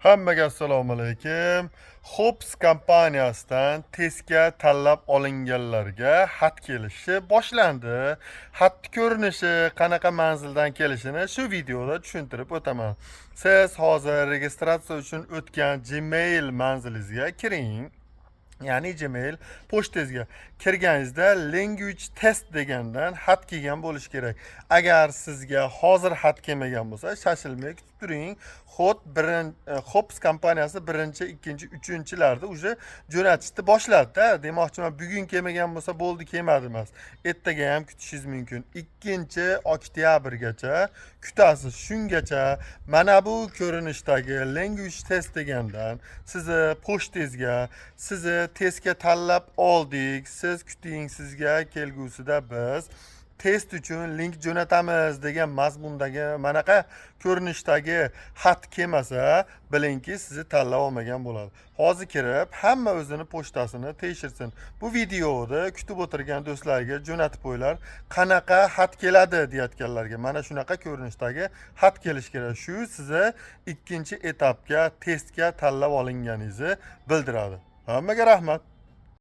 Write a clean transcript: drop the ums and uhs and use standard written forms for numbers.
Hammaga assalomu alaykum. Hops kompaniyasidan testga tanlab olinganlarga xat kelishi boshlandi. Xat ko'rinishi, qanaqa manzildan kelishini shu videoda tushuntirib o'taman. Siz hozir registratsiya uchun o'tgan Gmail manzilingizga kiring. Ya'ni Gmail pochtangizga kirganingizda language test degandan xat kelgan bo'lishi kerak. Agar sizga hozir xat kelmagan bo'lsa, shoshilmay kutib turing. Hops kompaniyasi 1, 2, 3-larda уже jo'natishni boshladi-da. Demoqchiman, bugun kelmagan bo'lsa bo'ldi, kelmadi emas. Ertaga ham kutishingiz mumkin. 2-oktyabrgacha kutasiz. Shungacha mana bu ko'rinishdagi language test degandan sizni pochtangizga, sizni testga tanlab oldik, siz kuting, sizga kelgusida biz test uchun link jo'natamiz degan mazmundagi manaqa ko'rinishdagi xat kelmasa, bilingki sizni tanlab olmagan bo'ladi. Hozir kirib hamma o'zini pochtasini tekshirsin. Bu videoni kutib o'tirgan do'stlarga jo'natib qo'yinglar. Qanaqa xat keladi deyotganlarga mana shunaqa ko'rinishdagi xat kelish kerak. Shu sizni ikkinchi etapga, testga tanlab olinganingizni bildiradi. Hammaga rahmat.